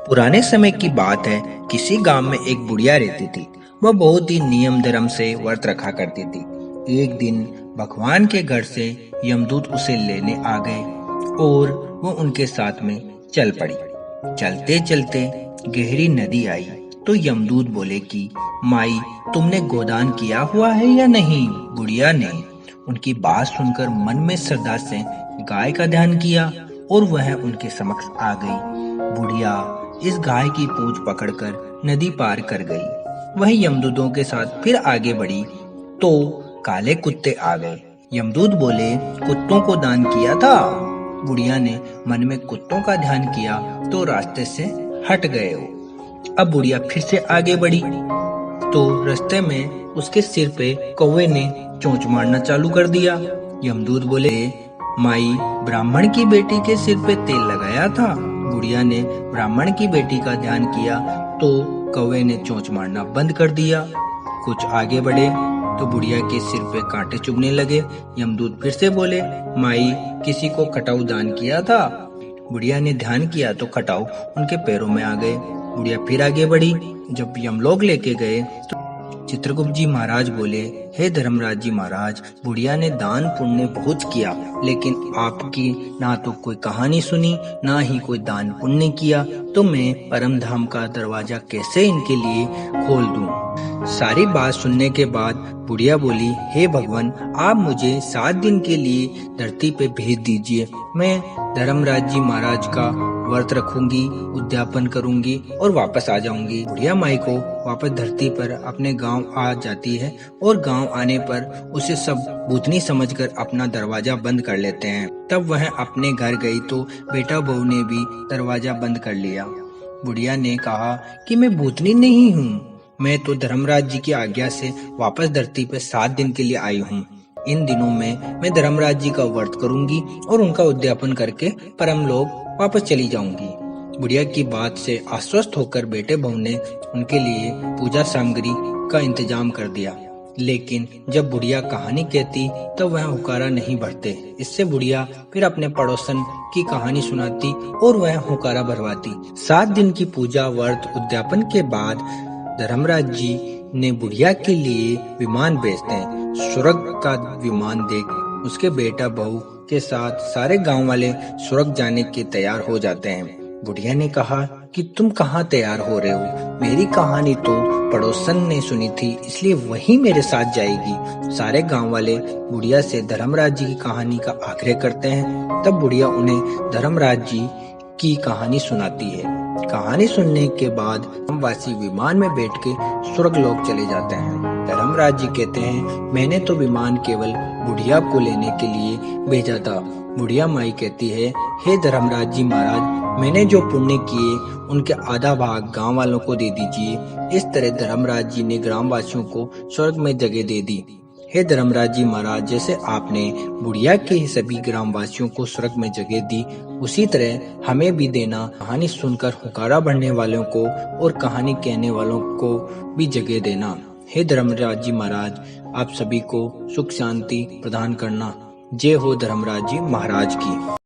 पुराने समय की बात है। किसी गांव में एक बुढ़िया रहती थी। वह बहुत ही नियम धर्म से व्रत रखा करती थी। एक दिन भगवान के घर से यमदूत उसे लेने आ गए और वो उनके साथ में चल पड़ी। चलते चलते गहरी नदी आई तो यमदूत बोले कि माई, तुमने गोदान किया हुआ है या नहीं? बुढ़िया ने उनकी बात सुनकर मन में श्रद्धा से गाय का ध्यान किया और वह उनके समक्ष आ गई। बुढ़िया इस गाय की पूंछ पकड़कर नदी पार कर गई। वह यमदूतों के साथ फिर आगे बढ़ी तो काले कुत्ते आ गए। यमदूत बोले, कुत्तों को दान किया था? बुढ़िया ने मन में कुत्तों का ध्यान किया तो रास्ते से हट गए। अब बुढ़िया फिर से आगे बढ़ी तो रास्ते में उसके सिर पे कौवे ने चोंच मारना चालू कर दिया। यमदूत बोले, माई, ब्राह्मण की बेटी के सिर पे तेल लगाया था? बुढ़िया ने ब्राह्मण की बेटी का ध्यान किया तो कौवे ने चोंच मारना बंद कर दिया। कुछ आगे बढ़े तो बुढ़िया के सिर पे कांटे चुभने लगे। यमदूत फिर से बोले, माई, किसी को खटाऊ दान किया था? बुढ़िया ने ध्यान किया तो खटाऊ उनके पैरों में आ गए। बुढ़िया फिर आगे बढ़ी। जब यमलोक लेके गए तो चित्रगुप्त जी महाराज बोले, हे धर्मराज जी महाराज, बुढ़िया ने दान पुण्य बहुत किया, लेकिन आपकी ना तो कोई कहानी सुनी ना ही कोई दान पुण्य किया, तो मैं परम धाम का दरवाजा कैसे इनके लिए खोल दूं? सारी बात सुनने के बाद बुढ़िया बोली, हे भगवान, आप मुझे 7 दिन के लिए धरती पे भेज दीजिए। मैं धर्मराज जी महाराज का व्रत रखूंगी, उद्यापन करूंगी और वापस आ जाऊंगी। बुढ़िया माई को वापस धरती पर अपने गांव आ जाती है और गांव आने पर उसे सब भूतनी समझकर अपना दरवाजा बंद कर लेते हैं। तब वह अपने घर गई तो बेटा बहू ने भी दरवाजा बंद कर लिया। बुढ़िया ने कहा कि मैं भूतनी नहीं हूँ, मैं तो धर्मराज जी की आज्ञा से वापस धरती पर 7 दिन के लिए आई हूँ। इन दिनों में मैं धर्मराज जी का व्रत करूंगी और उनका उद्यापन करके परम लोक वापस चली जाऊंगी। बुढ़िया की बात से आश्वस्त होकर बेटे बहू ने उनके लिए पूजा सामग्री का इंतजाम कर दिया। लेकिन जब बुढ़िया कहानी कहती तो वह हुकारा नहीं भरते। इससे बुढ़िया फिर अपने पड़ोसन की कहानी सुनाती और वह हुकारा भरवाती। 7 दिन की पूजा व्रत उद्यापन के बाद धर्मराज जी ने बुढ़िया के लिए विमान भेजते हैं। स्वर्ग का विमान देख उसके बेटा बहू के साथ सारे गांव वाले स्वर्ग जाने के तैयार हो जाते हैं। बुढ़िया ने कहा कि तुम कहाँ तैयार हो रहे हो? मेरी कहानी तो पड़ोसन ने सुनी थी, इसलिए वही मेरे साथ जाएगी। सारे गांव वाले बुढ़िया से धर्मराज जी की कहानी का आग्रह करते हैं। तब बुढ़िया उन्हें धर्मराज जी की कहानी सुनाती है। कहानी सुनने के बाद ग्रामवासी विमान में बैठ के स्वर्ग लोक चले जाते हैं। धर्मराज जी कहते हैं, मैंने तो विमान केवल बुढ़िया को लेने के लिए भेजा था। बुढ़िया माई कहती है, हे धर्मराज जी महाराज, मैंने जो पुण्य किए उनके आधा भाग गांव वालों को दे दीजिए। इस तरह धर्मराज जी ने ग्रामवासियों को स्वर्ग में जगह दे दी। हे धर्मराज जी महाराज, जैसे आपने बुढ़िया के सभी ग्रामवासियों को स्वर्ग में जगह दी, उसी तरह हमें भी देना। कहानी सुनकर हुकारा भरने वालों को और कहानी कहने वालों को भी जगह देना। हे धर्मराज जी महाराज, आप सभी को सुख शांति प्रदान करना। जय हो धर्मराज जी महाराज की।